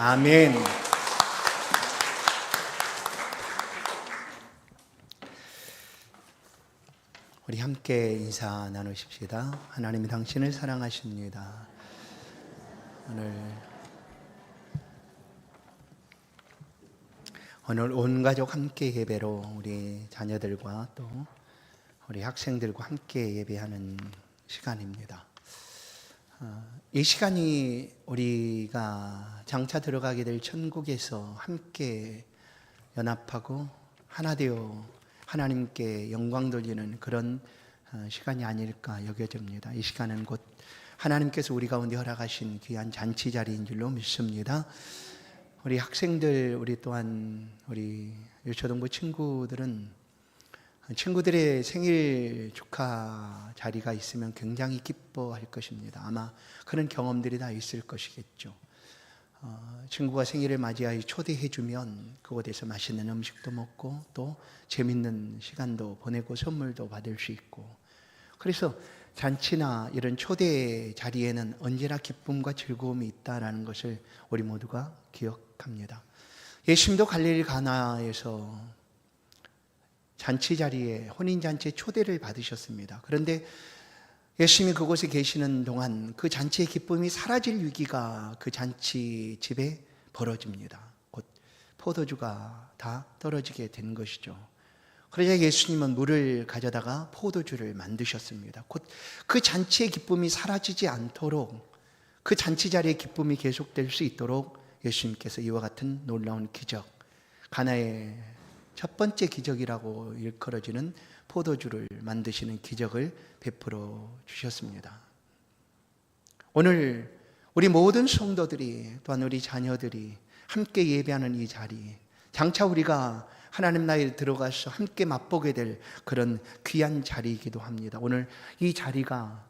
아멘. 우리 함께 인사 나누십시다. 하나님이 당신을 사랑하십니다. 오늘 온 가족 함께 예배로 우리 자녀들과 또 우리 학생들과 함께 예배하는 시간입니다. 이 시간이 우리가 장차 들어가게 될 천국에서 함께 연합하고 하나 되어 하나님께 영광 돌리는 그런 시간이 아닐까 여겨집니다. 이 시간은 곧 하나님께서 우리 가운데 허락하신 귀한 잔치 자리인 줄로 믿습니다. 우리 학생들, 우리 또한 우리 유초등부 친구들의 생일 축하 자리가 있으면 굉장히 기뻐할 것입니다. 아마 그런 경험들이 다 있을 것이겠죠. 친구가 생일을 맞이하여 초대해주면 그곳에서 맛있는 음식도 먹고 또 재밌는 시간도 보내고 선물도 받을 수 있고, 그래서 잔치나 이런 초대 자리에는 언제나 기쁨과 즐거움이 있다는 것을 우리 모두가 기억합니다. 예수님도 갈릴리 가나에서 잔치 자리에, 혼인잔치에 초대를 받으셨습니다. 그런데 예수님이 그곳에 계시는 동안 그 잔치의 기쁨이 사라질 위기가 그 잔치 집에 벌어집니다. 곧 포도주가 다 떨어지게 된 것이죠. 그러자 예수님은 물을 가져다가 포도주를 만드셨습니다. 곧 그 잔치의 기쁨이 사라지지 않도록, 그 잔치 자리의 기쁨이 계속될 수 있도록 예수님께서 이와 같은 놀라운 기적, 가나의 첫 번째 기적이라고 일컬어지는 포도주를 만드시는 기적을 베풀어 주셨습니다. 오늘 우리 모든 성도들이, 또한 우리 자녀들이 함께 예배하는 이 자리, 장차 우리가 하나님 나라에 들어가서 함께 맛보게 될 그런 귀한 자리이기도 합니다. 오늘 이 자리가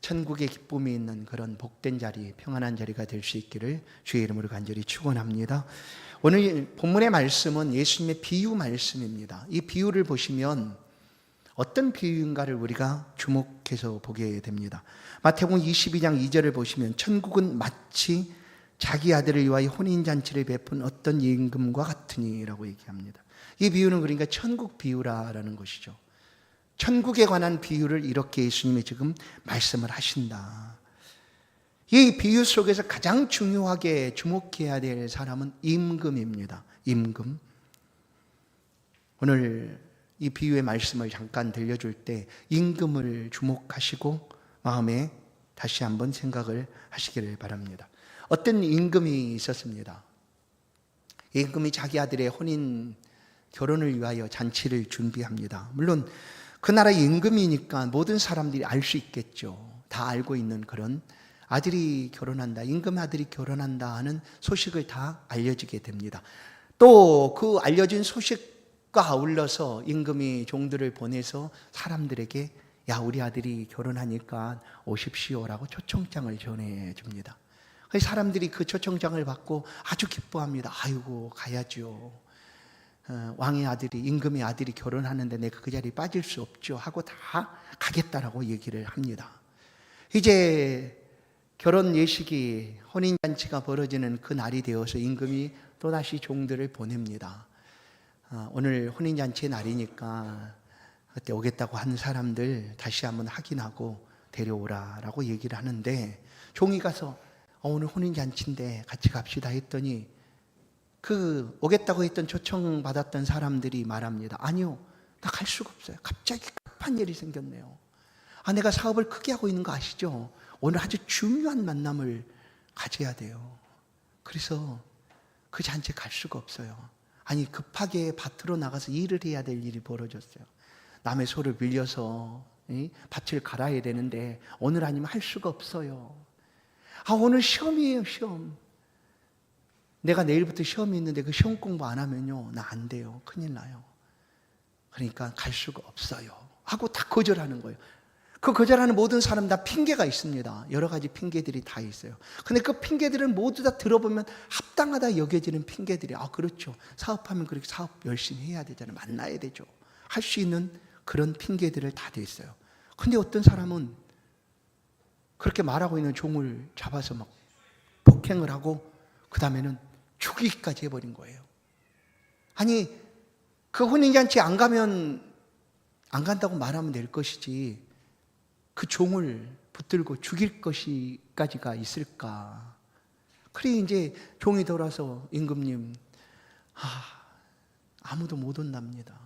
천국의 기쁨이 있는 그런 복된 자리, 평안한 자리가 될 수 있기를 주의 이름으로 간절히 축원합니다. 오늘 본문의 말씀은 예수님의 비유 말씀입니다. 이 비유를 보시면 어떤 비유인가를 우리가 주목해서 보게 됩니다. 마태복음 22장 2절을 보시면 천국은 마치 자기 아들을 위하여 혼인잔치를 베푼 어떤 임금과 같으니 라고 얘기합니다. 이 비유는 그러니까 천국 비유라는 것이죠. 천국에 관한 비유를 이렇게 예수님이 지금 말씀을 하신다. 이 비유 속에서 가장 중요하게 주목해야 될 사람은 임금입니다. 임금. 오늘 이 비유의 말씀을 잠깐 들려줄 때 임금을 주목하시고 마음에 다시 한번 생각을 하시기를 바랍니다. 어떤 임금이 있었습니다. 임금이 자기 아들의 혼인 결혼을 위하여 잔치를 준비합니다. 물론 그 나라의 임금이니까 모든 사람들이 알 수 있겠죠. 다 알고 있는 그런, 아들이 결혼한다, 임금 아들이 결혼한다 하는 소식을 다 알려지게 됩니다. 또 그 알려진 소식과 아울러서 임금이 종들을 보내서 사람들에게 야, 우리 아들이 결혼하니까 오십시오라고 초청장을 전해줍니다. 사람들이 그 초청장을 받고 아주 기뻐합니다. 아이고, 가야죠. 왕의 아들이, 임금의 아들이 결혼하는데 내가 그 자리에 빠질 수 없죠 하고 다 가겠다라고 얘기를 합니다. 이제 결혼 예식이, 혼인잔치가 벌어지는 그 날이 되어서 임금이 또다시 종들을 보냅니다. 오늘 혼인잔치의 날이니까 그때 오겠다고 한 사람들 다시 한번 확인하고 데려오라라고 얘기를 하는데, 종이 가서 오늘 혼인잔치인데 같이 갑시다 했더니 그 오겠다고 했던 초청받았던 사람들이 말합니다. 아니요, 나 갈 수가 없어요. 갑자기 급한 일이 생겼네요. 내가 사업을 크게 하고 있는 거 아시죠? 오늘 아주 중요한 만남을 가져야 돼요. 그래서 그 잔치에 갈 수가 없어요. 아니, 급하게 밭으로 나가서 일을 해야 될 일이 벌어졌어요. 남의 소를 빌려서 밭을 갈아야 되는데 오늘 아니면 할 수가 없어요. 오늘 시험이에요, 시험. 내가 내일부터 시험이 있는데 그 시험 공부 안 하면요, 나 안 돼요. 큰일 나요. 그러니까 갈 수가 없어요 하고 다 거절하는 거예요. 그 거절하는 모든 사람 다 핑계가 있습니다. 여러 가지 핑계들이 다 있어요. 근데 그 핑계들은 모두 다 들어보면 합당하다 여겨지는 핑계들이, 그렇죠. 사업하면 그렇게 사업 열심히 해야 되잖아요. 만나야 되죠. 할 수 있는 그런 핑계들을 다 돼 있어요. 근데 어떤 사람은 그렇게 말하고 있는 종을 잡아서 막 폭행을 하고, 그 다음에는 죽이기까지 해버린 거예요. 아니, 그 혼인잔치 안 가면 안 간다고 말하면 될 것이지 그 종을 붙들고 죽일 것이까지가 있을까. 그래 이제 종이 돌아서 임금님, 아무도 못 온답니다.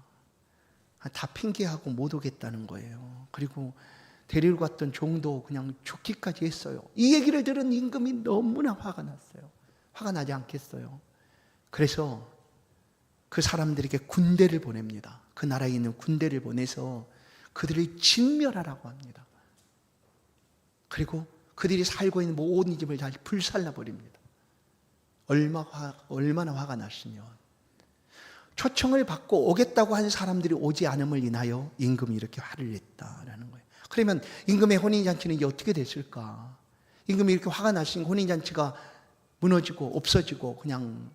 다 핑계하고 못 오겠다는 거예요. 그리고 데리러 갔던 종도 그냥 죽기까지 했어요. 이 얘기를 들은 임금이 너무나 화가 났어요. 화가 나지 않겠어요? 그래서 그 사람들에게 군대를 보냅니다. 그 나라에 있는 군대를 보내서 그들을 진멸하라고 합니다. 그리고 그들이 살고 있는 모든 집을 다 불살라 버립니다. 얼마나 화가 났으면 초청을 받고 오겠다고 한 사람들이 오지 않음을 인하여 임금이 이렇게 화를 냈다라는 거예요. 그러면 임금의 혼인잔치는 이제 어떻게 됐을까? 임금이 이렇게 화가 났으니까 혼인잔치가 무너지고 없어지고 그냥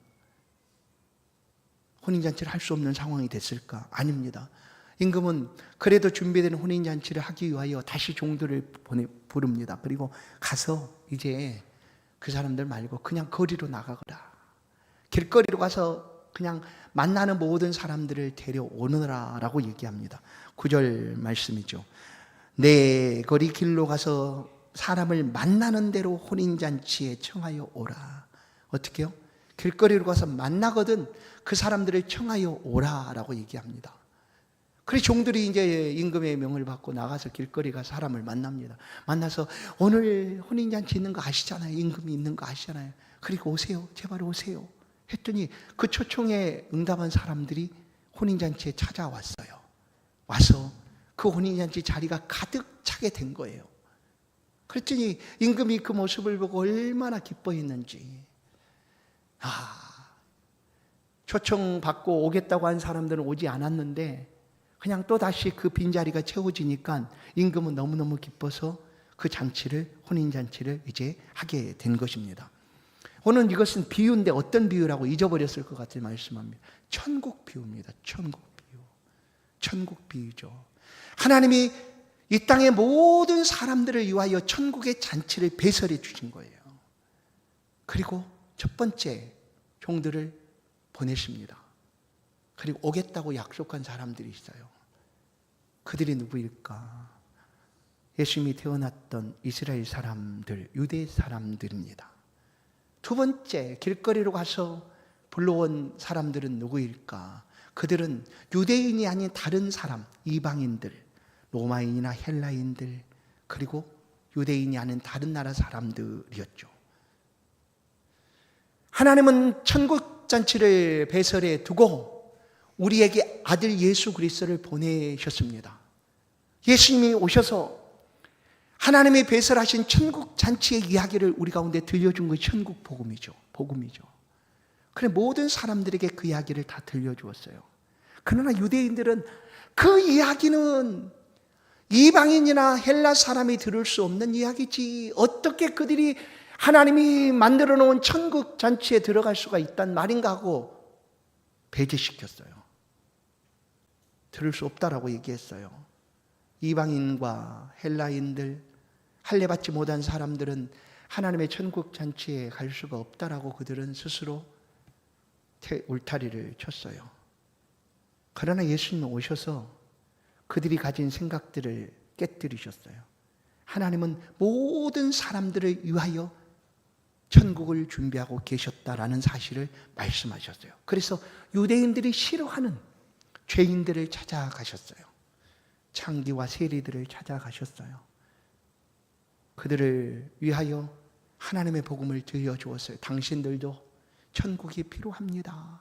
혼인잔치를 할 수 없는 상황이 됐을까? 아닙니다. 임금은 그래도 준비된 혼인잔치를 하기 위하여 다시 종들을 부릅니다. 그리고 가서 이제 그 사람들 말고 그냥 거리로 나가거라. 길거리로 가서 그냥 만나는 모든 사람들을 데려오너라 라고 얘기합니다. 9절 말씀이죠. 내 거리 길로 가서 사람을 만나는 대로 혼인잔치에 청하여 오라. 어떻게 해요? 길거리로 가서 만나거든 그 사람들을 청하여 오라 라고 얘기합니다. 그래서 종들이 이제 임금의 명을 받고 나가서 길거리 가서 사람을 만납니다. 만나서 오늘 혼인잔치 있는 거 아시잖아요. 임금이 있는 거 아시잖아요. 그리고 오세요. 제발 오세요. 했더니 그 초청에 응답한 사람들이 혼인잔치에 찾아왔어요. 와서 그 혼인잔치 자리가 가득 차게 된 거예요. 그랬더니 임금이 그 모습을 보고 얼마나 기뻐했는지. 초청받고 오겠다고 한 사람들은 오지 않았는데 그냥 또다시 그 빈자리가 채워지니까 임금은 너무너무 기뻐서 그 잔치를, 혼인잔치를 이제 하게 된 것입니다. 오늘 이것은 비유인데 어떤 비유라고 잊어버렸을 것 같은 말씀합니다. 천국 비유입니다. 천국 비유. 천국 비유죠. 하나님이 이 땅의 모든 사람들을 위하여 천국의 잔치를 배설해 주신 거예요. 그리고 첫 번째 종들을 보내십니다. 그리고 오겠다고 약속한 사람들이 있어요. 그들이 누구일까? 예수님이 태어났던 이스라엘 사람들, 유대 사람들입니다. 두 번째, 길거리로 가서 불러온 사람들은 누구일까? 그들은 유대인이 아닌 다른 사람, 이방인들, 로마인이나 헬라인들, 그리고 유대인이 아닌 다른 나라 사람들이었죠. 하나님은 천국잔치를 배설해 두고 우리에게 아들 예수 그리스도를 보내셨습니다. 예수님이 오셔서 하나님이 배설하신 천국잔치의 이야기를 우리 가운데 들려준 것이 천국 복음이죠. 복음이죠. 그래 모든 사람들에게 그 이야기를 다 들려주었어요. 그러나 유대인들은 그 이야기는 이방인이나 헬라 사람이 들을 수 없는 이야기지, 어떻게 그들이 하나님이 만들어 놓은 천국 잔치에 들어갈 수가 있단 말인가 하고 배제시켰어요. 들을 수 없다라고 얘기했어요. 이방인과 헬라인들, 할례받지 못한 사람들은 하나님의 천국 잔치에 갈 수가 없다라고 그들은 스스로 울타리를 쳤어요. 그러나 예수님은 오셔서 그들이 가진 생각들을 깨뜨리셨어요. 하나님은 모든 사람들을 위하여 천국을 준비하고 계셨다라는 사실을 말씀하셨어요. 그래서 유대인들이 싫어하는 죄인들을 찾아가셨어요. 창기와 세리들을 찾아가셨어요. 그들을 위하여 하나님의 복음을 들려주었어요. 당신들도 천국이 필요합니다.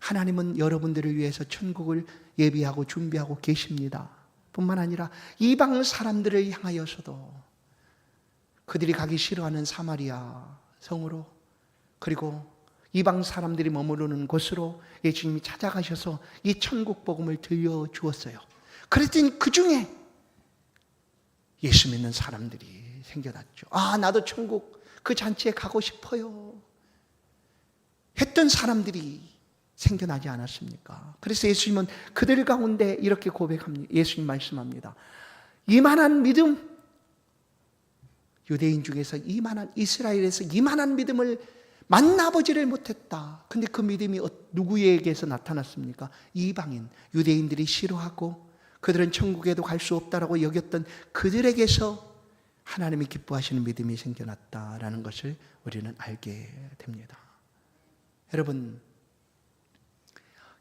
하나님은 여러분들을 위해서 천국을 예비하고 준비하고 계십니다. 뿐만 아니라 이방 사람들을 향하여서도 그들이 가기 싫어하는 사마리아 성으로, 그리고 이방 사람들이 머무르는 곳으로 예수님이 찾아가셔서 이 천국 복음을 들려주었어요. 그랬더니 그 중에 예수 믿는 사람들이 생겨났죠. 나도 천국 그 잔치에 가고 싶어요 했던 사람들이 생겨나지 않았습니까? 그래서 예수님은 그들 가운데 이렇게 고백합니다. 예수님 말씀합니다. 이만한 믿음, 유대인 중에서 이만한, 이스라엘에서 이만한 믿음을 만나보지를 못했다. 근데 그 믿음이 누구에게서 나타났습니까? 이방인, 유대인들이 싫어하고 그들은 천국에도 갈 수 없다라고 여겼던 그들에게서 하나님이 기뻐하시는 믿음이 생겨났다라는 것을 우리는 알게 됩니다. 여러분,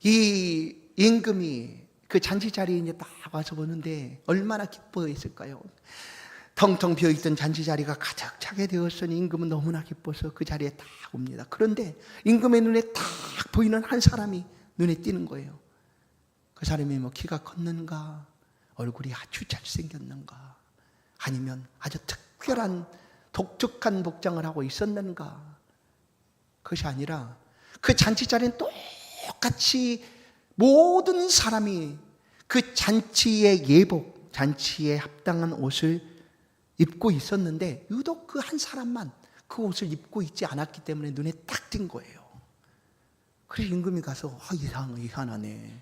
이 임금이 그 잔치 자리에 이제 딱 와서 보는데 얼마나 기뻐했을까요? 텅텅 비어있던 잔치 자리가 가득 차게 되었으니 임금은 너무나 기뻐서 그 자리에 딱 옵니다. 그런데 임금의 눈에 딱 보이는 한 사람이 눈에 띄는 거예요. 그 사람이 뭐 키가 컸는가, 얼굴이 아주 잘생겼는가, 아니면 아주 특별한 독특한 복장을 하고 있었는가. 그것이 아니라 그 잔치 자리는 똑같이 모든 사람이 그 잔치의 예복, 잔치에 합당한 옷을 입고 있었는데 유독 그 한 사람만 그 옷을 입고 있지 않았기 때문에 눈에 딱 띈 거예요. 그래서 임금이 가서 희한하네.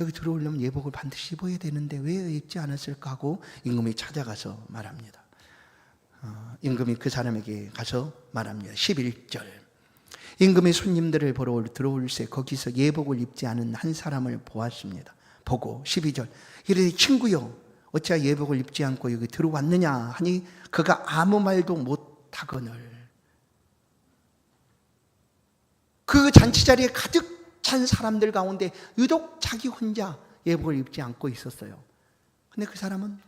여기 들어오려면 예복을 반드시 입어야 되는데 왜 입지 않았을까 하고 임금이 찾아가서 말합니다. 임금이 그 사람에게 가서 말합니다. 11절. 임금이 손님들을 보러 들어올세 거기서 예복을 입지 않은 한 사람을 보았습니다. 보고 12절. 이르되 친구여 어찌하여 예복을 입지 않고 여기 들어왔느냐 하니 그가 아무 말도 못하거늘. 그 잔치 자리에 가득 찬 사람들 가운데 유독 자기 혼자 예복을 입지 않고 있었어요. 근데 그 사람은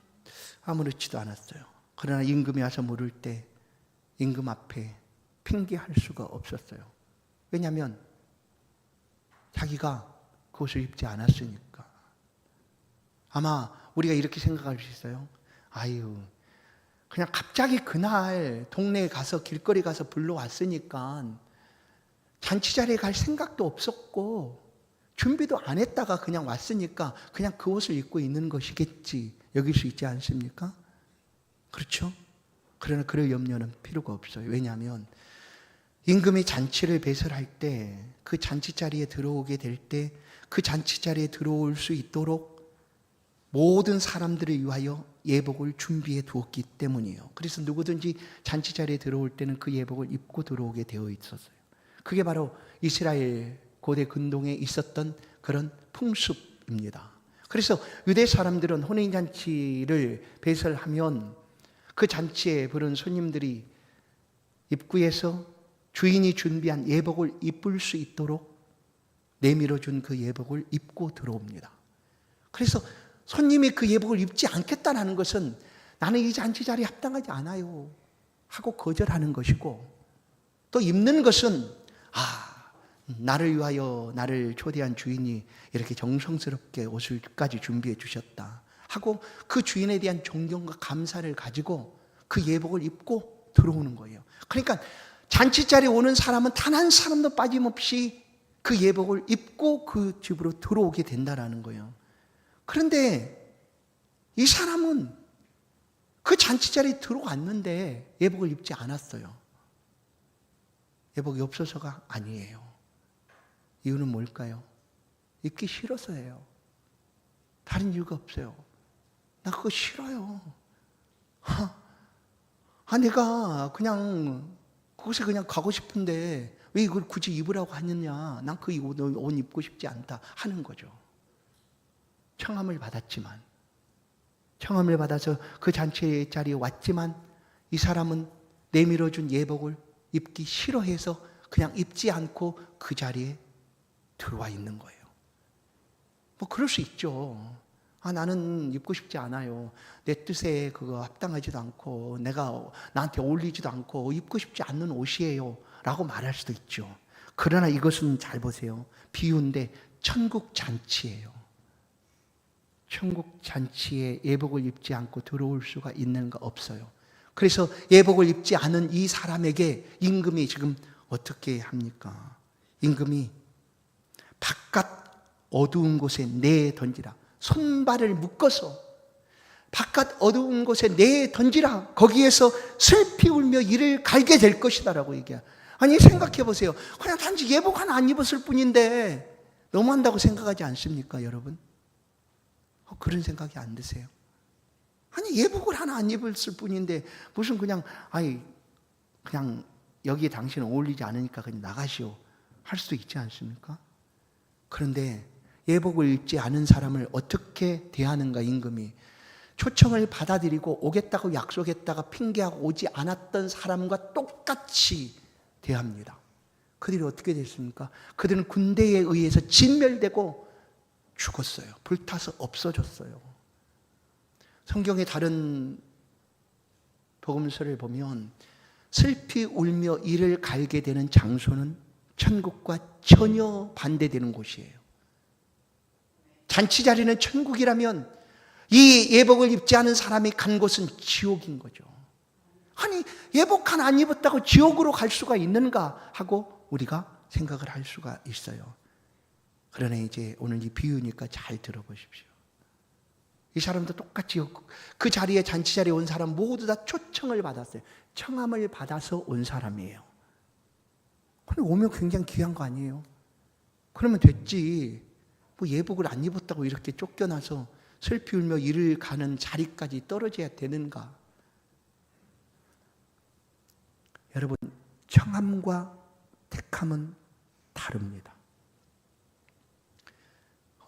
아무렇지도 않았어요. 그러나 임금이 와서 물을 때 임금 앞에 핑계할 수가 없었어요. 왜냐하면 자기가 그것을 입지 않았으니까. 아마 우리가 이렇게 생각할 수 있어요. 아유, 그냥 갑자기 그날 동네에 가서 길거리 가서 불러왔으니까 잔치 자리에 갈 생각도 없었고 준비도 안 했다가 그냥 왔으니까 그냥 그 옷을 입고 있는 것이겠지 여길 수 있지 않습니까? 그렇죠? 그러나 그럴 염려는 필요가 없어요. 왜냐하면 임금이 잔치를 배설할 때 그 잔치 자리에 들어오게 될 때 그 잔치 자리에 들어올 수 있도록 모든 사람들을 위하여 예복을 준비해 두었기 때문이에요. 그래서 누구든지 잔치 자리에 들어올 때는 그 예복을 입고 들어오게 되어 있었어요. 그게 바로 이스라엘 고대 근동에 있었던 그런 풍습입니다. 그래서 유대 사람들은 혼인잔치를 배설하면 그 잔치에 부른 손님들이 입구에서 주인이 준비한 예복을 입을 수 있도록 내밀어 준 그 예복을 입고 들어옵니다. 그래서 손님이 그 예복을 입지 않겠다는 것은 나는 이 잔치 자리에 합당하지 않아요 하고 거절하는 것이고, 또 입는 것은 나를 위하여 나를 초대한 주인이 이렇게 정성스럽게 옷을까지 준비해 주셨다 하고 그 주인에 대한 존경과 감사를 가지고 그 예복을 입고 들어오는 거예요. 그러니까 잔치 자리에 오는 사람은 단 한 사람도 빠짐없이 그 예복을 입고 그 집으로 들어오게 된다는 거예요. 그런데 이 사람은 그 잔치 자리에 들어왔는데 예복을 입지 않았어요. 예복이 없어서가 아니에요. 이유는 뭘까요? 입기 싫어서예요. 다른 이유가 없어요. 나 그거 싫어요. 내가 그냥 그곳에 그냥 가고 싶은데 왜 이걸 굳이 입으라고 하느냐. 난 그 옷 입고 싶지 않다 하는 거죠. 청함을 받았지만, 청함을 받아서 그 잔치 자리에 왔지만 이 사람은 내밀어준 예복을 입기 싫어해서 그냥 입지 않고 그 자리에 들어와 있는 거예요. 뭐 그럴 수 있죠. 나는 입고 싶지 않아요. 내 뜻에 그거 합당하지도 않고 내가 나한테 어울리지도 않고 입고 싶지 않는 옷이에요 라고 말할 수도 있죠. 그러나 이것은 잘 보세요. 비유인데 천국 잔치예요. 천국 잔치에 예복을 입지 않고 들어올 수가 있는가? 없어요. 그래서 예복을 입지 않은 이 사람에게 임금이 지금 어떻게 합니까? 임금이 바깥 어두운 곳에 내 던지라. 손발을 묶어서 바깥 어두운 곳에 내 던지라. 거기에서 슬피 울며 이를 갈게 될 것이다 라고 얘기해요. 아니 생각해 보세요. 그냥 단지 예복 하나 안 입었을 뿐인데 너무한다고 생각하지 않습니까 여러분? 그런 생각이 안 드세요? 아니 예복을 하나 안 입었을 뿐인데 무슨 그냥 여기에 당신은 어울리지 않으니까 그냥 나가시오 할 수도 있지 않습니까? 그런데 예복을 입지 않은 사람을 어떻게 대하는가 임금이 초청을 받아들이고 오겠다고 약속했다가 핑계하고 오지 않았던 사람과 똑같이 대합니다. 그들이 어떻게 됐습니까? 그들은 군대에 의해서 진멸되고 죽었어요. 불타서 없어졌어요. 성경의 다른 복음서를 보면 슬피 울며 이를 갈게 되는 장소는 천국과 전혀 반대되는 곳이에요. 잔치 자리는 천국이라면 이 예복을 입지 않은 사람이 간 곳은 지옥인 거죠. 아니, 예복 하나 안 입었다고 지옥으로 갈 수가 있는가 하고 우리가 생각을 할 수가 있어요. 그러나 이제 오늘 이 비유니까 잘 들어보십시오. 이 사람도 똑같이 그 자리에 잔치 자리에 온 사람 모두 다 초청을 받았어요. 청함을 받아서 온 사람이에요. 그럼 오면 굉장히 귀한 거 아니에요? 그러면 됐지. 뭐 예복을 안 입었다고 이렇게 쫓겨나서 슬피 울며 이를 가는 자리까지 떨어져야 되는가? 여러분, 청함과 택함은 다릅니다.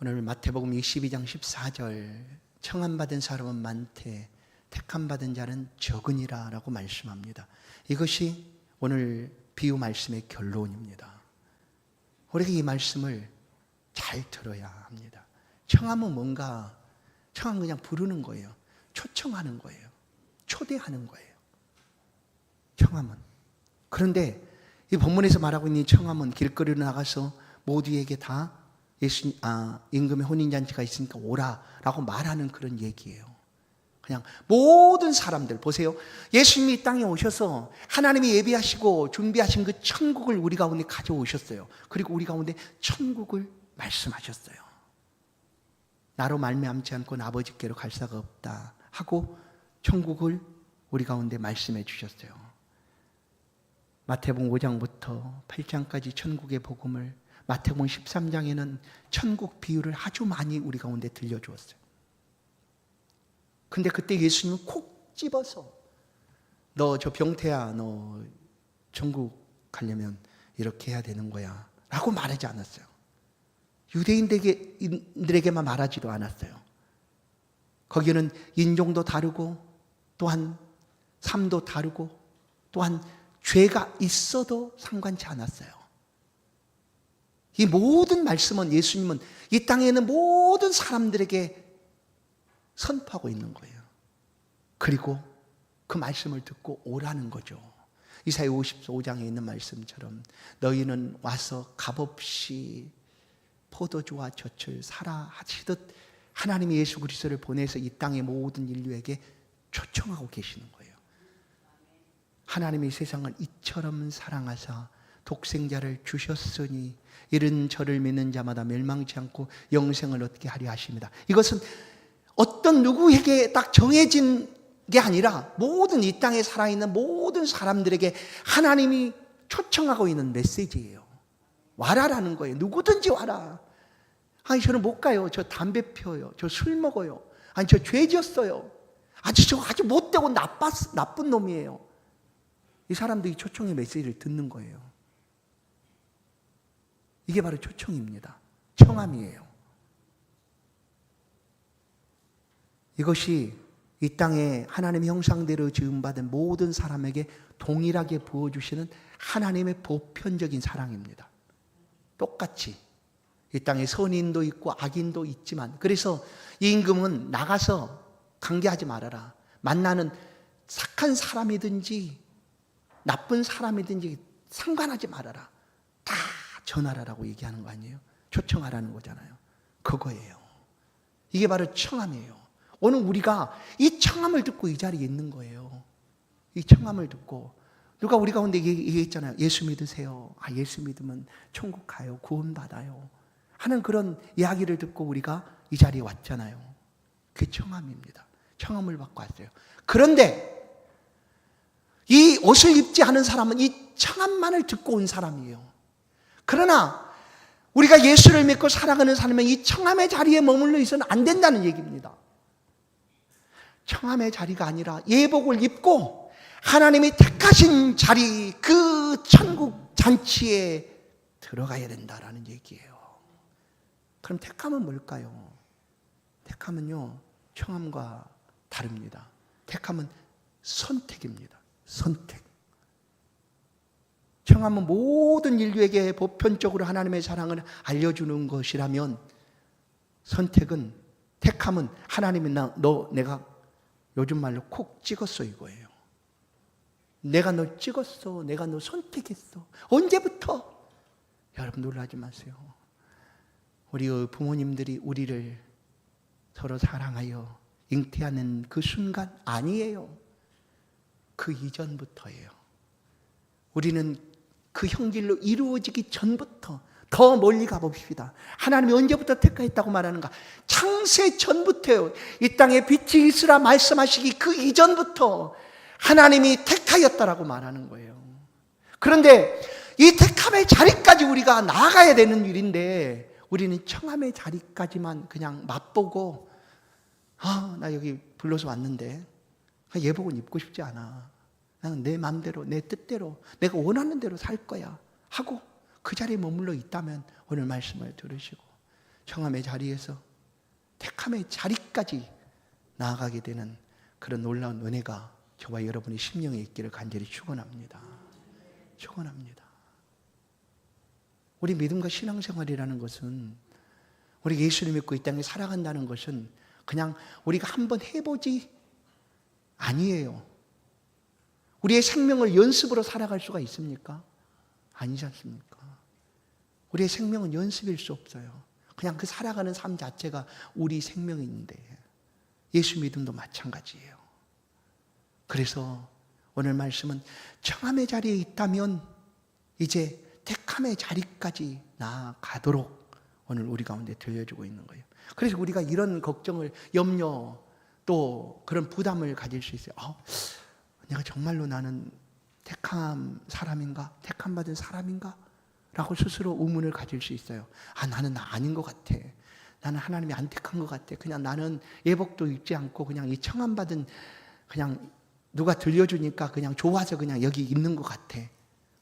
오늘 마태복음 22장 14절 청함받은 사람은 많되 택함받은 자는 적으니라 라고 말씀합니다. 이것이 오늘 비유 말씀의 결론입니다. 우리가 이 말씀을 잘 들어야 합니다. 청함은 뭔가? 청함은 그냥 부르는 거예요. 초청하는 거예요. 초대하는 거예요. 청함은. 그런데 이 본문에서 말하고 있는 이 청함은 길거리로 나가서 모두에게 다 임금의 혼인잔치가 있으니까 오라라고 말하는 그런 얘기예요. 그냥 모든 사람들 보세요. 예수님이 이 땅에 오셔서 하나님이 예비하시고 준비하신 그 천국을 우리 가운데 가져오셨어요. 그리고 우리 가운데 천국을 말씀하셨어요. 나로 말미암지 않고는 아버지께로 갈 수가 없다 하고 천국을 우리 가운데 말씀해 주셨어요. 마태복음 5장부터 8장까지 천국의 복음을, 마태복음 13장에는 천국 비유를 아주 많이 우리 가운데 들려주었어요. 근데 그때 예수님은 콕 집어서 너 저 병태야, 너 천국 가려면 이렇게 해야 되는 거야 라고 말하지 않았어요. 유대인들에게만 말하지도 않았어요. 거기는 인종도 다르고 또한 삶도 다르고 또한 죄가 있어도 상관치 않았어요. 이 모든 말씀은 예수님은 이 땅에 있는 모든 사람들에게 선포하고 있는 거예요. 그리고 그 말씀을 듣고 오라는 거죠. 이사야 55장에 있는 말씀처럼 너희는 와서 값없이 포도주와 젖을 사라 하시듯 하나님이 예수 그리스도를 보내서 이 땅의 모든 인류에게 초청하고 계시는 거예요. 하나님이 세상을 이처럼 사랑하사 독생자를 주셨으니 이른 저를 믿는 자마다 멸망치 않고 영생을 얻게 하려 하십니다. 이것은 어떤 누구에게 딱 정해진 게 아니라 모든 이 땅에 살아있는 모든 사람들에게 하나님이 초청하고 있는 메시지예요. 와라라는 거예요. 누구든지 와라. 아니 저는 못 가요. 저 담배 피워요. 저 술 먹어요. 아니 저 죄 지었어요. 저 아주 못되고 나쁜 놈이에요. 이 사람들이 초청의 메시지를 듣는 거예요. 이게 바로 초청입니다. 청함이에요. 이것이 이 땅에 하나님의 형상대로 지음받은 모든 사람에게 동일하게 부어주시는 하나님의 보편적인 사랑입니다. 똑같이 이 땅에 선인도 있고 악인도 있지만, 그래서 이 임금은 나가서 관계하지 말아라. 만나는 착한 사람이든지 나쁜 사람이든지 상관하지 말아라. 다 전하라라고 얘기하는 거 아니에요? 초청하라는 거잖아요. 그거예요. 이게 바로 청함이에요. 오늘 우리가 이 청함을 듣고 이 자리에 있는 거예요. 이 청함을 듣고 누가 우리 가운데 얘기했잖아요. 예수 믿으세요. 예수 믿으면 천국 가요. 구원 받아요. 하는 그런 이야기를 듣고 우리가 이 자리에 왔잖아요. 그게 청함입니다. 청함을 받고 왔어요. 그런데 이 옷을 입지 않은 사람은 이 청함만을 듣고 온 사람이에요. 그러나 우리가 예수를 믿고 살아가는 사람은 이 청함의 자리에 머물러 있어는 안 된다는 얘기입니다. 청함의 자리가 아니라 예복을 입고 하나님이 택하신 자리, 그 천국 잔치에 들어가야 된다라는 얘기예요. 그럼 택함은 뭘까요? 택함은요, 청함과 다릅니다. 택함은 선택입니다. 선택. 청함은 모든 인류에게 보편적으로 하나님의 사랑을 알려주는 것이라면, 선택은, 택함은 하나님이 내가 요즘 말로 콕 찍었어 이거예요. 내가 너 찍었어. 내가 너 선택했어. 언제부터? 여러분 놀라지 마세요. 우리 부모님들이 우리를 서로 사랑하여 잉태하는 그 순간 아니에요. 그 이전부터예요. 우리는 그 형질로 이루어지기 전부터, 더 멀리 가봅시다. 하나님이 언제부터 택하였다고 말하는가? 창세 전부터요. 이 땅에 빛이 있으라 말씀하시기 그 이전부터 하나님이 택하였다라고 말하는 거예요. 그런데 이 택함의 자리까지 우리가 나아가야 되는 일인데, 우리는 청함의 자리까지만 그냥 맛보고, 나 여기 불러서 왔는데 예복은 입고 싶지 않아. 나는 내 마음대로, 내 뜻대로, 내가 원하는 대로 살 거야 하고 그 자리에 머물러 있다면, 오늘 말씀을 들으시고 청함의 자리에서 택함의 자리까지 나아가게 되는 그런 놀라운 은혜가 저와 여러분의 심령에 있기를 간절히 축원합니다. 축원합니다. 우리 믿음과 신앙생활이라는 것은, 우리 예수를 믿고 이 땅에 살아간다는 것은 그냥 우리가 한번 해보지 아니에요. 우리의 생명을 연습으로 살아갈 수가 있습니까? 아니지 않습니까? 우리의 생명은 연습일 수 없어요. 그냥 그 살아가는 삶 자체가 우리 생명인데, 예수 믿음도 마찬가지예요. 그래서 오늘 말씀은 청함의 자리에 있다면 이제 택함의 자리까지 나아가도록 오늘 우리 가운데 들려주고 있는 거예요. 그래서 우리가 이런 걱정을, 염려, 또 그런 부담을 가질 수 있어요. 내가 정말로 나는 택함 사람인가? 택함 받은 사람인가? 라고 스스로 의문을 가질 수 있어요. 나는 아닌 것 같아. 나는 하나님이 안 택한 것 같아. 그냥 나는 예복도 입지 않고 그냥 이 청함 받은, 그냥 누가 들려주니까 그냥 좋아서 그냥 여기 있는 것 같아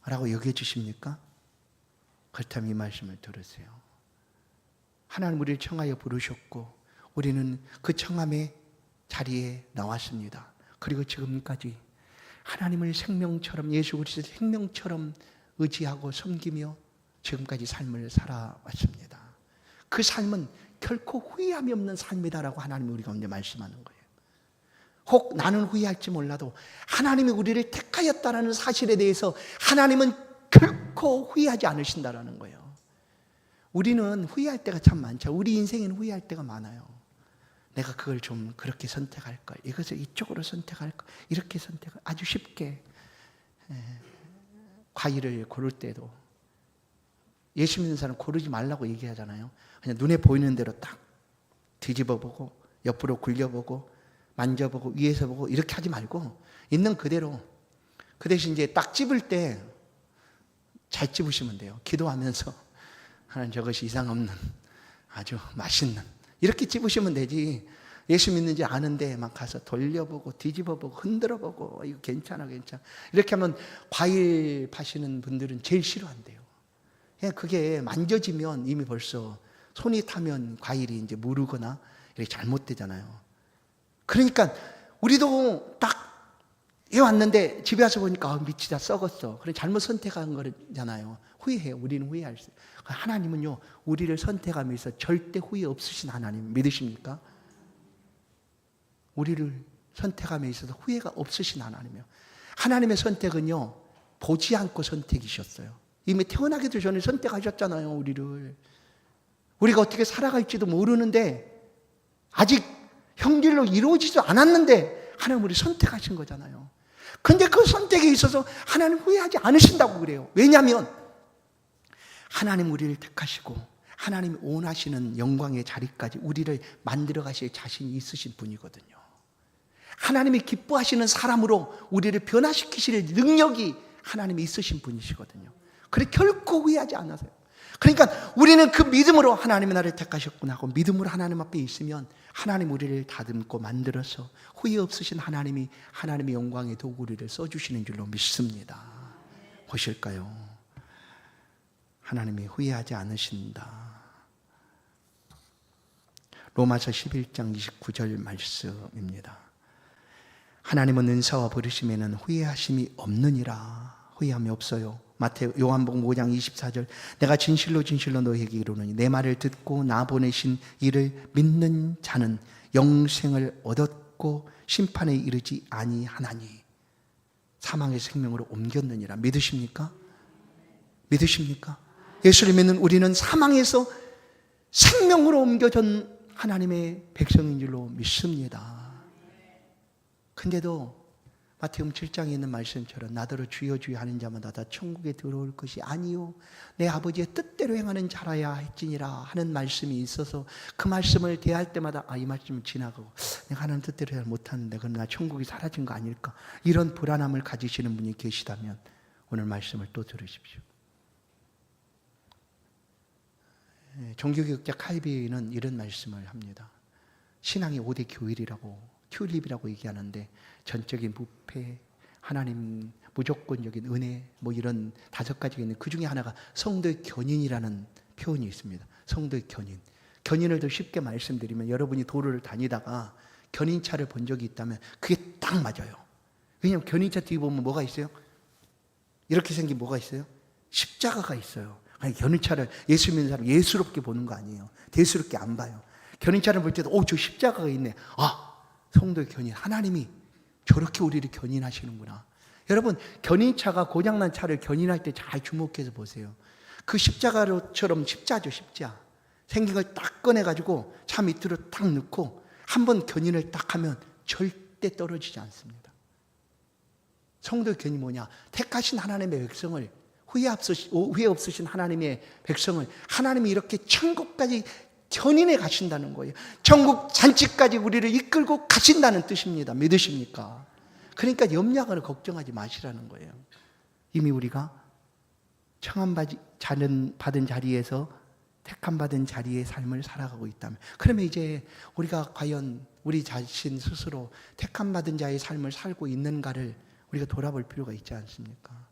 라고 여겨 주십니까? 그렇다면 이 말씀을 들으세요. 하나님 우리를 청하여 부르셨고, 우리는 그 청함의 자리에 나왔습니다. 그리고 지금까지 하나님을 생명처럼, 예수 그리스도의 생명처럼 의지하고 섬기며 지금까지 삶을 살아왔습니다. 그 삶은 결코 후회함이 없는 삶이다라고 하나님이 우리 가운데 말씀하는 거예요. 혹 나는 후회할지 몰라도 하나님이 우리를 택하였다는 사실에 대해서 하나님은 결코 후회하지 않으신다라는 거예요. 우리는 후회할 때가 참 많죠. 우리 인생에는 후회할 때가 많아요. 내가 그걸 좀 그렇게 선택할 걸, 이것을 이쪽으로 선택할 걸, 이렇게 선택할, 아주 쉽게 과일을 고를 때도 예수 믿는 사람 고르지 말라고 얘기하잖아요. 그냥 눈에 보이는 대로 딱 뒤집어보고 옆으로 굴려보고 만져보고 위에서 보고 이렇게 하지 말고 있는 그대로, 그 대신 이제 딱 찝을 때 잘 찝으시면 돼요. 기도하면서 하나님 저것이 이상 없는 아주 맛있는, 이렇게 찝으시면 되지. 예수 믿는지 아는데 막 가서 돌려보고 뒤집어보고 흔들어보고 이거 괜찮아 이렇게 하면 과일 파시는 분들은 제일 싫어한대요. 그게 만져지면 이미 벌써 손이 타면 과일이 이제 무르거나 이렇게 잘못되잖아요. 그러니까 우리도 딱 해왔는데 집에 와서 보니까 미치다 썩었어. 그래 잘못 선택한 거잖아요. 후회해요. 우리는 후회할 수 있어요. 하나님은요, 우리를 선택하면서 절대 후회 없으신 하나님 믿으십니까? 우리를 선택함에 있어서 후회가 없으신 하나님이요. 하나님의 선택은요, 보지 않고 선택이셨어요. 이미 태어나기도 전에 선택하셨잖아요, 우리를. 우리가 어떻게 살아갈지도 모르는데, 아직 형질로 이루어지지도 않았는데 하나님 우리 선택하신 거잖아요. 근데 그 선택에 있어서 하나님 후회하지 않으신다고 그래요. 왜냐하면 하나님 우리를 택하시고 하나님이 원하시는 영광의 자리까지 우리를 만들어 가실 자신이 있으신 분이거든요. 하나님이 기뻐하시는 사람으로 우리를 변화시키실 능력이 하나님이 있으신 분이시거든요. 그래 결코 후회하지 않으세요. 그러니까 우리는 그 믿음으로 하나님의 나를 택하셨구나 하고 믿음으로 하나님 앞에 있으면 하나님 우리를 다듬고 만들어서 후회 없으신 하나님이 하나님의 영광의 도구를 써주시는 줄로 믿습니다. 보실까요? 하나님이 후회하지 않으신다. 로마서 11장 29절 말씀입니다. 하나님은 은사와 부르심에는 후회하심이 없느니라. 후회함이 없어요. 요한복음 5장 24절 내가 진실로 진실로 너희에게 이르노니 내 말을 듣고 나 보내신 이를 믿는 자는 영생을 얻었고 심판에 이르지 아니하나니 사망의 생명으로 옮겼느니라. 믿으십니까? 믿으십니까? 예수를 믿는 우리는 사망에서 생명으로 옮겨진 하나님의 백성인 줄로 믿습니다. 근데도 마태복음 7장에 있는 말씀처럼 나더러 주여 주여 하는 자마다 다 천국에 들어올 것이 아니요 내 아버지의 뜻대로 행하는 자라야 할지니라 하는 말씀이 있어서 그 말씀을 대할 때마다 이 말씀을 지나가고 내가 하는 뜻대로 잘 못하는데 그럼 나 천국이 사라진 거 아닐까, 이런 불안함을 가지시는 분이 계시다면 오늘 말씀을 또 들으십시오. 종교개혁자 칼빈은 이런 말씀을 합니다. 신앙의 5대 교일이라고, 튤립이라고 얘기하는데 전적인 부패, 하나님 무조건적인 은혜, 이런 5가지가 있는 그 중에 하나가 성도의 견인이라는 표현이 있습니다. 성도의 견인. 견인을 더 쉽게 말씀드리면 여러분이 도로를 다니다가 견인차를 본 적이 있다면 그게 딱 맞아요. 왜냐하면 견인차 뒤에 보면 뭐가 있어요? 이렇게 생긴 뭐가 있어요? 십자가가 있어요. 아니, 견인차를 예수 믿는 사람 예수롭게 보는 거 아니에요. 대수롭게 안 봐요. 견인차를 볼 때도 저 십자가가 있네. 성도의 견인. 하나님이 저렇게 우리를 견인하시는구나. 여러분, 견인차가 고장난 차를 견인할 때 잘 주목해서 보세요. 그 십자가처럼 십자죠, 십자. 생긴 걸 딱 꺼내가지고 차 밑으로 딱 넣고 한번 견인을 딱 하면 절대 떨어지지 않습니다. 성도의 견인이 뭐냐? 택하신 하나님의 백성을, 후회 없으신 하나님의 백성을 하나님이 이렇게 천국까지 견인해 가신다는 거예요. 천국 잔치까지 우리를 이끌고 가신다는 뜻입니다. 믿으십니까? 그러니까 염려하거나 걱정하지 마시라는 거예요. 이미 우리가 받은 자리에서 택함 받은 자리의 삶을 살아가고 있다면, 그러면 이제 우리가 과연 우리 자신 스스로 택함 받은 자의 삶을 살고 있는가를 우리가 돌아볼 필요가 있지 않습니까?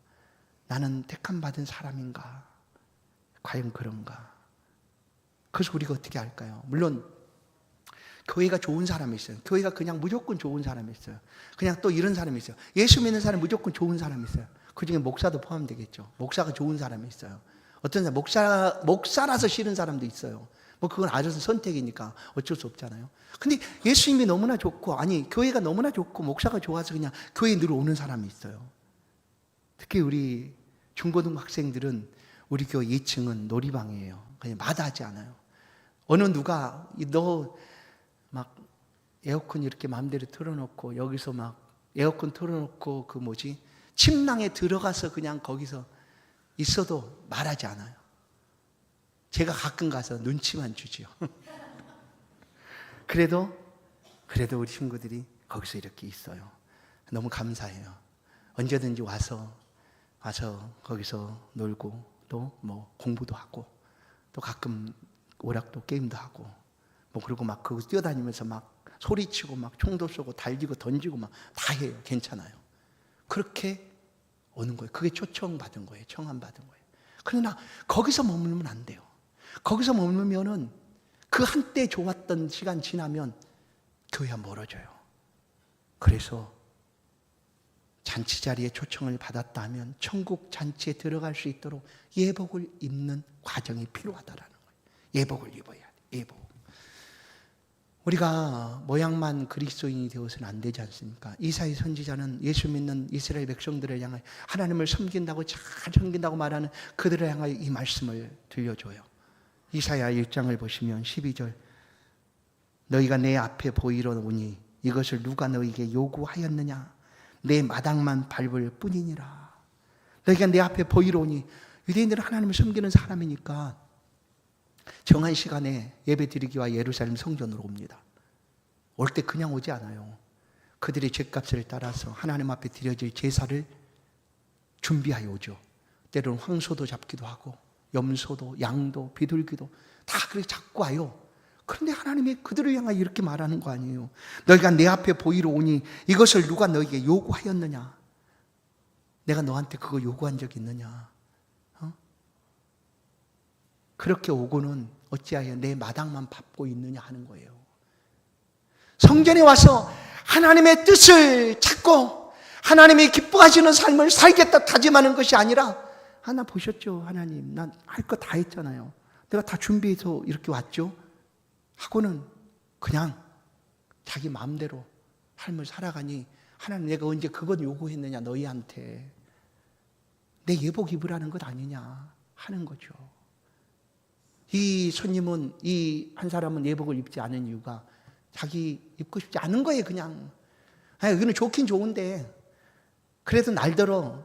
나는 택함 받은 사람인가? 과연 그런가? 그래서 우리가 어떻게 할까요? 물론 교회가 좋은 사람이 있어요. 교회가 그냥 무조건 좋은 사람이 있어요. 그냥 또 이런 사람이 있어요. 예수 믿는 사람이 무조건 좋은 사람이 있어요. 그 중에 목사도 포함되겠죠. 목사가 좋은 사람이 있어요. 어떤 사람 목사라서 싫은 사람도 있어요. 그건 알아서 선택이니까 어쩔 수 없잖아요. 근데 예수님이 너무나 좋고, 교회가 너무나 좋고 목사가 좋아서 그냥 교회에 늘 오는 사람이 있어요. 특히 우리 중고등학생들은 우리 교회 2층은 놀이방이에요. 그냥 마다하지 않아요. 어느 누가 너 막 에어컨 이렇게 마음대로 틀어놓고 여기서 막 에어컨 틀어놓고 침낭에 들어가서 그냥 거기서 있어도 말하지 않아요. 제가 가끔 가서 눈치만 주지요. 그래도 우리 친구들이 거기서 이렇게 있어요. 너무 감사해요. 언제든지 와서 거기서 놀고 또 공부도 하고 또 가끔 오락도 게임도 하고 그리고 막 거기서 뛰어다니면서 막 소리치고 막 총도 쏘고 달리고 던지고 막 다 해요. 괜찮아요. 그렇게 오는 거예요. 그게 초청받은 거예요. 청함받은 거예요. 그러나 거기서 머물면 안 돼요. 거기서 머물면은 그 한때 좋았던 시간 지나면 교회가 멀어져요. 그래서 잔치 자리에 초청을 받았다 하면 천국 잔치에 들어갈 수 있도록 예복을 입는 과정이 필요하다라는 거예요. 예복을 입어야 돼. 예복. 우리가 모양만 그리스도인이 되어서는 안 되지 않습니까? 이사야 선지자는 예수 믿는 이스라엘 백성들을 향하여 하나님을 섬긴다고 잘 섬긴다고 말하는 그들을 향하여 이 말씀을 들려줘요. 이사야 1장을 보시면 12절 너희가 내 앞에 보이러 오니 이것을 누가 너희에게 요구하였느냐? 내 마당만 밟을 뿐이니라. 너희가 내 앞에 보이러 오니, 유대인들은 하나님을 섬기는 사람이니까 정한 시간에 예배드리기와 예루살렘 성전으로 옵니다. 올 때 그냥 오지 않아요. 그들의 죄값을 따라서 하나님 앞에 드려질 제사를 준비하여 오죠. 때로는 황소도 잡기도 하고 염소도 양도 비둘기도 다 그렇게 잡고 와요. 그런데 하나님이 그들을 향하여 이렇게 말하는 거 아니에요. 너희가 내 앞에 보이러 오니 이것을 누가 너에게 요구하였느냐? 내가 너한테 그거 요구한 적 있느냐? 그렇게 오고는 어찌하여 내 마당만 밟고 있느냐 하는 거예요. 성전에 와서 하나님의 뜻을 찾고 하나님이 기뻐하시는 삶을 살겠다 다짐하는 것이 아니라, 나 보셨죠? 하나님, 난 할 거 다 했잖아요. 내가 다 준비해서 이렇게 왔죠? 하고는 그냥 자기 마음대로 삶을 살아가니, 하나님 내가 언제 그것 요구했느냐 너희한테. 내 예복 입으라는 것 아니냐 하는 거죠. 이 손님은, 이 한 사람은 예복을 입지 않은 이유가 자기 입고 싶지 않은 거예요. 그냥 여기는 좋긴 좋은데 그래도 날더러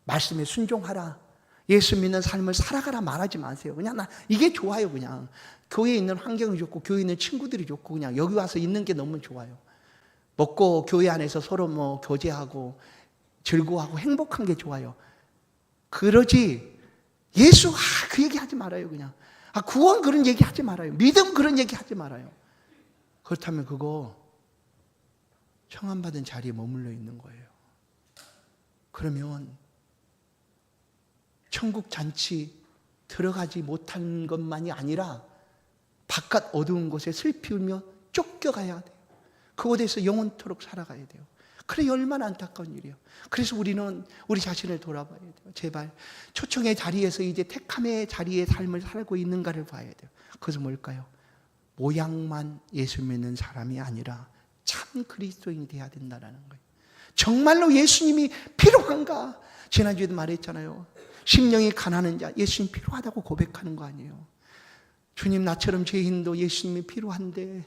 말씀에 순종하라, 예수 믿는 삶을 살아가라 말하지 마세요. 그냥 나 이게 좋아요. 그냥 교회에 있는 환경이 좋고 교회에 있는 친구들이 좋고 그냥 여기 와서 있는 게 너무 좋아요. 먹고 교회 안에서 서로 뭐 교제하고 즐거워하고 행복한 게 좋아요. 그러지 예수 그 얘기 하지 말아요. 그냥 구원 그런 얘기 하지 말아요. 믿음 그런 얘기 하지 말아요. 그렇다면 그거 청함받은 자리에 머물러 있는 거예요. 그러면 천국 잔치 들어가지 못한 것만이 아니라 바깥 어두운 곳에 슬피 울며 쫓겨가야 돼요. 그곳에서 영원토록 살아가야 돼요. 그래 얼마나 안타까운 일이에요. 그래서 우리는 우리 자신을 돌아봐야 돼요. 제발 초청의 자리에서 이제 택함의 자리에 삶을 살고 있는가를 봐야 돼요. 그것은 뭘까요? 모양만 예수 믿는 사람이 아니라 참 그리스도인이 돼야 된다는 거예요. 정말로 예수님이 필요한가? 지난주에도 말했잖아요. 심령이 가난한 자, 예수님 필요하다고 고백하는 거 아니에요. 주님, 나처럼 죄인도 예수님이 필요한데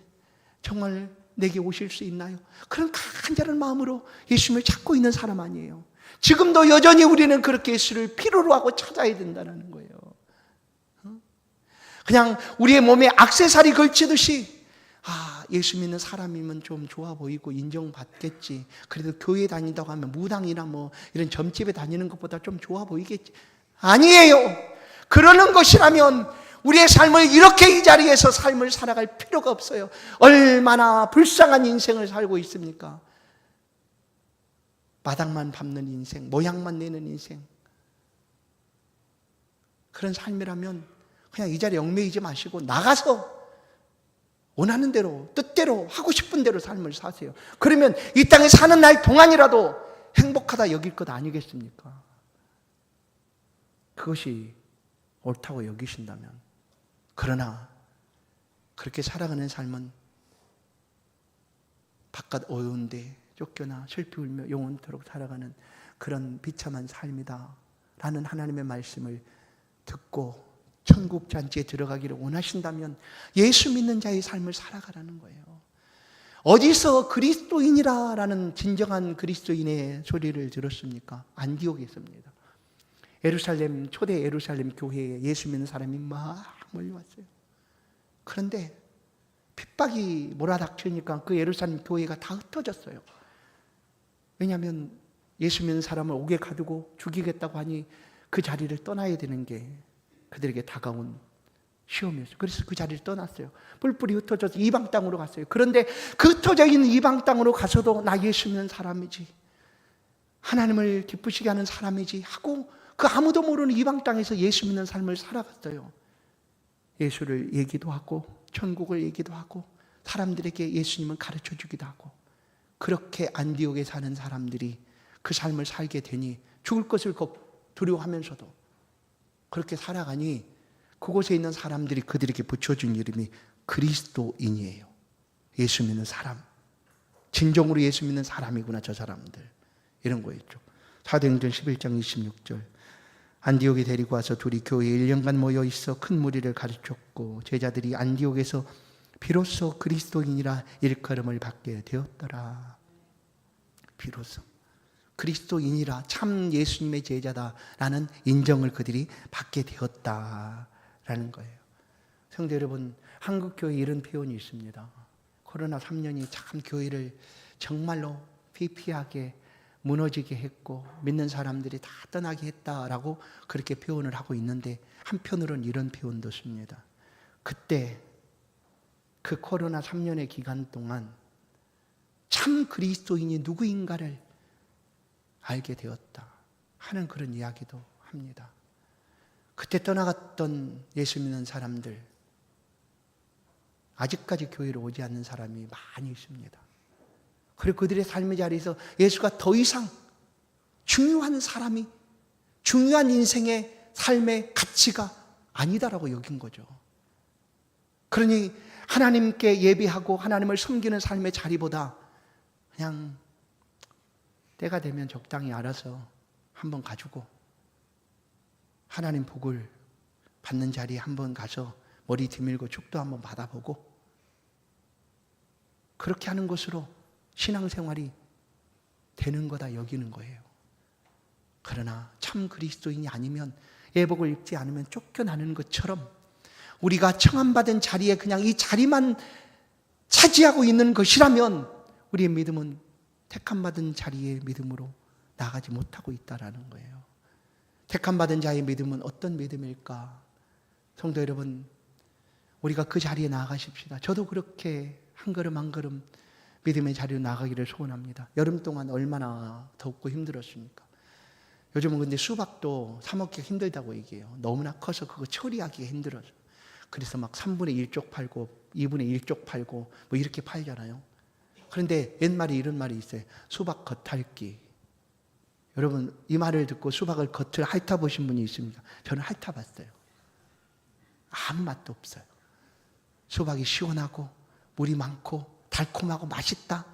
정말 내게 오실 수 있나요? 그런 간절한 마음으로 예수님을 찾고 있는 사람 아니에요. 지금도 여전히 우리는 그렇게 예수를 필요로 하고 찾아야 된다는 거예요. 그냥 우리의 몸에 액세서리 걸치듯이 예수 믿는 사람이면 좀 좋아 보이고 인정받겠지. 그래도 교회 다닌다고 하면 무당이나 뭐 이런 점집에 다니는 것보다 좀 좋아 보이겠지. 아니에요. 그러는 것이라면 우리의 삶을 이렇게 이 자리에서 삶을 살아갈 필요가 없어요. 얼마나 불쌍한 인생을 살고 있습니까? 마당만 밟는 인생, 모양만 내는 인생. 그런 삶이라면 그냥 이 자리에 얽매이지 마시고 나가서 원하는 대로, 뜻대로, 하고 싶은 대로 삶을 사세요. 그러면 이 땅에 사는 날 동안이라도 행복하다 여길 것 아니겠습니까? 그것이 옳다고 여기신다면. 그러나 그렇게 살아가는 삶은 바깥 어두운데 쫓겨나 슬피 울며 영원토록 살아가는 그런 비참한 삶이다 라는 하나님의 말씀을 듣고 천국 잔치에 들어가기를 원하신다면 예수 믿는 자의 삶을 살아가라는 거예요. 어디서 그리스도인이라는 진정한 그리스도인의 소리를 들었습니까? 안디옥에 있습니다. 예루살렘, 초대 예루살렘 교회에 예수 믿는 사람이 막 몰려왔어요. 그런데 핍박이 몰아닥치니까 그 예루살렘 교회가 다 흩어졌어요. 왜냐하면 예수 믿는 사람을 옥에 가두고 죽이겠다고 하니 그 자리를 떠나야 되는 게 그들에게 다가온 시험이었어요. 그래서 그 자리를 떠났어요. 뿔뿔이 흩어져서 이방 땅으로 갔어요. 그런데 그 흩어져 있는 이방 땅으로 가서도 나 예수 믿는 사람이지, 하나님을 기쁘시게 하는 사람이지 하고 그 아무도 모르는 이방 땅에서 예수 믿는 삶을 살아갔어요. 예수를 얘기도 하고 천국을 얘기도 하고 사람들에게 예수님을 가르쳐 주기도 하고, 그렇게 안디옥에 사는 사람들이 그 삶을 살게 되니 죽을 것을 두려워하면서도 그렇게 살아가니 그곳에 있는 사람들이 그들에게 붙여준 이름이 그리스도인이에요. 예수 믿는 사람, 진정으로 예수 믿는 사람이구나 저 사람들, 이런 거였죠. 사도행전 11장 26절, 안디옥에 데리고 와서 둘이 교회에 1년간 모여 있어 큰 무리를 가르쳤고 제자들이 안디옥에서 비로소 그리스도인이라 일컬음을 받게 되었더라. 비로소 그리스도인이라 참 예수님의 제자다라는 인정을 그들이 받게 되었다라는 거예요. 성도 여러분, 한국교회에 이런 표현이 있습니다. 코로나 3년이 참 교회를 정말로 피폐하게 무너지게 했고 믿는 사람들이 다 떠나게 했다라고 그렇게 표현을 하고 있는데, 한편으로는 이런 표현도 씁니다. 그때 그 코로나 3년의 기간 동안 참 그리스도인이 누구인가를 알게 되었다 하는 그런 이야기도 합니다. 그때 떠나갔던 예수 믿는 사람들, 아직까지 교회로 오지 않는 사람이 많이 있습니다. 그리고 그들의 삶의 자리에서 예수가 더 이상 중요한 사람이, 중요한 인생의 삶의 가치가 아니다라고 여긴 거죠. 그러니 하나님께 예배하고 하나님을 섬기는 삶의 자리보다 그냥 때가 되면 적당히 알아서 한번 가지고 하나님 복을 받는 자리에 한번 가서 머리 뒤밀고 축도 한번 받아보고 그렇게 하는 것으로 신앙생활이 되는 거다 여기는 거예요. 그러나 참 그리스도인이 아니면, 예복을 입지 않으면 쫓겨나는 것처럼 우리가 청함받은 자리에 그냥 이 자리만 차지하고 있는 것이라면 우리의 믿음은 택함받은 자리의 믿음으로 나가지 못하고 있다는 거예요. 택함받은 자의 믿음은 어떤 믿음일까? 성도 여러분, 우리가 그 자리에 나아가십시다. 저도 그렇게 한 걸음 한 걸음 믿음의 자리로 나가기를 소원합니다. 여름 동안 얼마나 덥고 힘들었습니까? 요즘은 근데 수박도 사 먹기가 힘들다고 얘기해요. 너무나 커서 그거 처리하기가 힘들어서. 그래서 막 3분의 1쪽 팔고 2분의 1쪽 팔고 뭐 이렇게 팔잖아요. 그런데 옛말에 이런 말이 있어요. 수박 겉핥기. 여러분, 이 말을 듣고 수박을 겉을 핥아보신 분이 있습니까? 저는 핥아봤어요. 아무 맛도 없어요. 수박이 시원하고 물이 많고 달콤하고 맛있다,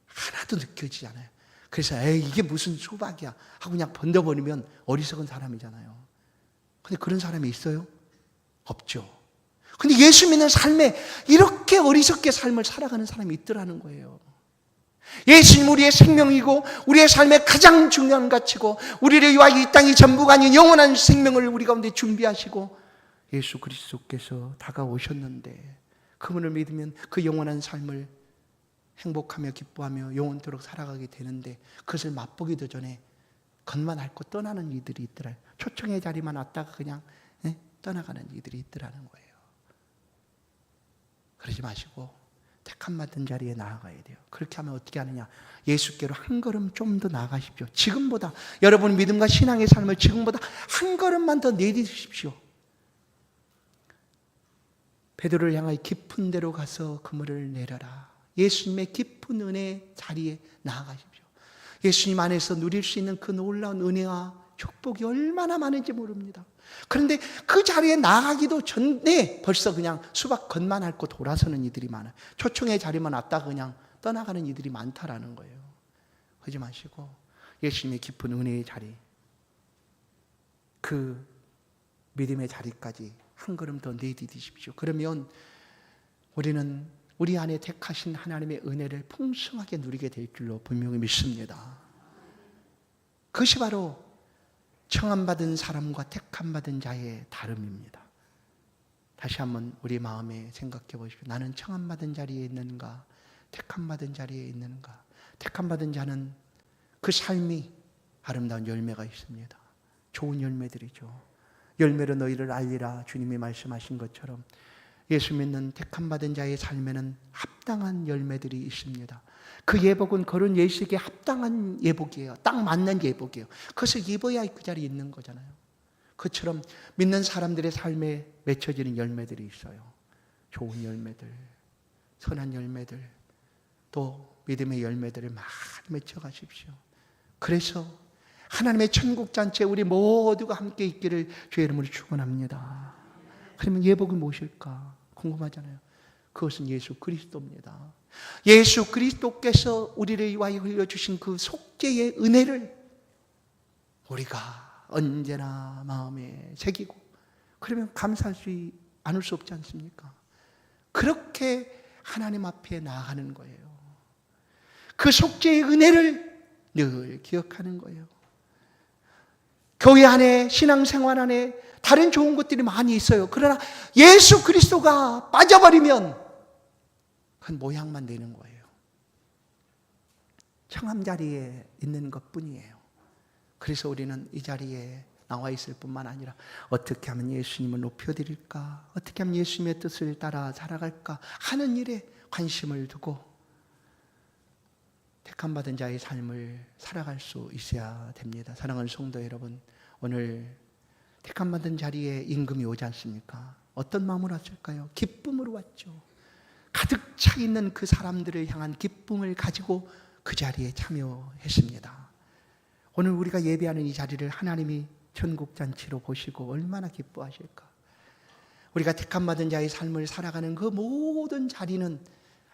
하나도 느껴지지 않아요. 그래서 에이 이게 무슨 수박이야 하고 그냥 번져버리면 어리석은 사람이잖아요. 근데 그런 사람이 있어요? 없죠. 근데 예수 믿는 삶에 이렇게 어리석게 삶을 살아가는 사람이 있더라는 거예요. 예수님 우리의 생명이고 우리의 삶의 가장 중요한 가치고 우리를 위하여 이 땅이 전부가 아닌 영원한 생명을 우리 가운데 준비하시고 예수 그리스도께서 다가오셨는데, 그분을 믿으면 그 영원한 삶을 행복하며 기뻐하며 영원토록 살아가게 되는데, 그것을 맛보기도 전에 겉만 앓고 떠나는 이들이 있더라. 초청의 자리만 왔다가 그냥 떠나가는 이들이 있더라는 거예요. 그러지 마시고 택함받은 자리에 나아가야 돼요. 그렇게 하면 어떻게 하느냐? 예수께로 한 걸음 좀 더 나아가십시오. 지금보다 여러분 믿음과 신앙의 삶을 지금보다 한 걸음만 더 내딛으십시오. 베드로를 향하여 깊은 데로 가서 그물을 내려라. 예수님의 깊은 은혜 자리에 나아가십시오. 예수님 안에서 누릴 수 있는 그 놀라운 은혜와 축복이 얼마나 많은지 모릅니다. 그런데 그 자리에 나가기도 전에 벌써 그냥 수박 겉만 핥고 돌아서는 이들이 많아요. 초청의 자리만 왔다가 그냥 떠나가는 이들이 많다라는 거예요. 그러지 마시고 예수님의 깊은 은혜의 자리, 그 믿음의 자리까지 한 걸음 더 내디디십시오. 그러면 우리는 우리 안에 택하신 하나님의 은혜를 풍성하게 누리게 될 줄로 분명히 믿습니다. 그것이 바로 청함받은 사람과 택함받은 자의 다름입니다. 다시 한번 우리 마음에 생각해 보십시오. 나는 청함받은 자리에 있는가? 택함받은 자리에 있는가? 택함받은 자는 그 삶이 아름다운 열매가 있습니다. 좋은 열매들이죠. 열매로 너희를 알리라, 주님이 말씀하신 것처럼 예수 믿는 택함받은 자의 삶에는 합당한 열매들이 있습니다. 그 예복은 그런 예수에게 합당한 예복이에요. 딱 맞는 예복이에요. 그것을 입어야 그 자리에 있는 거잖아요. 그처럼 믿는 사람들의 삶에 맺혀지는 열매들이 있어요. 좋은 열매들, 선한 열매들, 또 믿음의 열매들을 많이 맺혀가십시오. 그래서 하나님의 천국 잔치에 우리 모두가 함께 있기를 주의 이름으로 축원합니다. 그러면 예복이 무엇일까 궁금하잖아요. 그것은 예수 그리스도입니다. 예수 그리스도께서 우리를 위하여 흘려주신 그 속죄의 은혜를 우리가 언제나 마음에 새기고, 그러면 감사하지 않을 수 없지 않습니까? 그렇게 하나님 앞에 나아가는 거예요. 그 속죄의 은혜를 늘 기억하는 거예요. 교회 안에, 신앙생활 안에 다른 좋은 것들이 많이 있어요. 그러나 예수 그리스도가 빠져버리면 그 모양만 내는 거예요. 청함 자리에 있는 것뿐이에요. 그래서 우리는 이 자리에 나와 있을 뿐만 아니라 어떻게 하면 예수님을 높여드릴까, 어떻게 하면 예수님의 뜻을 따라 살아갈까 하는 일에 관심을 두고 택함받은 자의 삶을 살아갈 수 있어야 됩니다. 사랑하는 성도 여러분, 오늘 택함받은 자리에 임금이 오지 않습니까? 어떤 마음으로 왔을까요? 기쁨으로 왔죠. 가득 차 있는 그 사람들을 향한 기쁨을 가지고 그 자리에 참여했습니다. 오늘 우리가 예배하는 이 자리를 하나님이 천국잔치로 보시고 얼마나 기뻐하실까. 우리가 택함받은 자의 삶을 살아가는 그 모든 자리는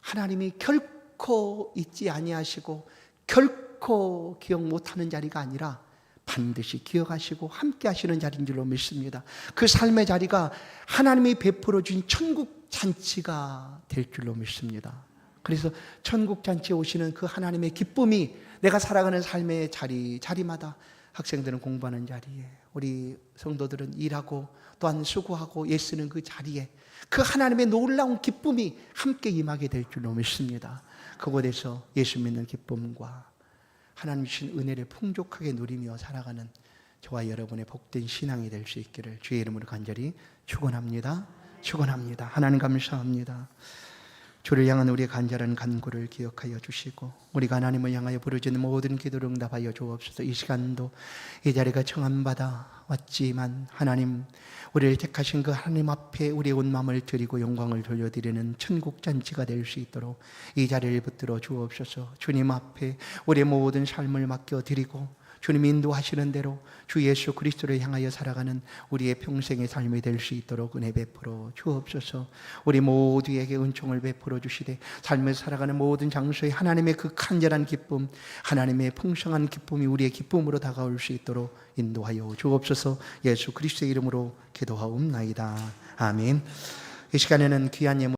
하나님이 결코 잊지 아니하시고 결코 기억 못하는 자리가 아니라 반드시 기억하시고 함께 하시는 자리인 줄로 믿습니다. 그 삶의 자리가 하나님이 베풀어 주신 천국잔치가 될 줄로 믿습니다. 그래서 천국잔치에 오시는 그 하나님의 기쁨이 내가 살아가는 삶의 자리마다, 학생들은 공부하는 자리에, 우리 성도들은 일하고 또한 수고하고 애쓰는 그 자리에 그 하나님의 놀라운 기쁨이 함께 임하게 될 줄로 믿습니다. 그곳에서 예수 믿는 기쁨과 하나님 주신 은혜를 풍족하게 누리며 살아가는 저와 여러분의 복된 신앙이 될 수 있기를 주의 이름으로 간절히 축원합니다. 축원합니다. 하나님 감사합니다. 주를 향한 우리의 간절한 간구를 기억하여 주시고 우리가 하나님을 향하여 부르짖는 모든 기도를 응답하여 주옵소서. 이 시간도 이 자리가 청함받아 왔지만 하나님, 우리를 택하신 그 하나님 앞에 우리의 온 마음을 드리고 영광을 돌려드리는 천국잔치가 될 수 있도록 이 자리를 붙들어 주옵소서. 주님 앞에 우리의 모든 삶을 맡겨드리고 주님 인도하시는 대로 주 예수 그리스도를 향하여 살아가는 우리의 평생의 삶이 될 수 있도록 은혜 베풀어 주옵소서. 우리 모두에게 은총을 베풀어 주시되 삶을 살아가는 모든 장소에 하나님의 그 간절한 기쁨, 하나님의 풍성한 기쁨이 우리의 기쁨으로 다가올 수 있도록 인도하여 주옵소서. 예수 그리스도의 이름으로 기도하옵나이다. 아멘. 이 시간에는 귀한 예물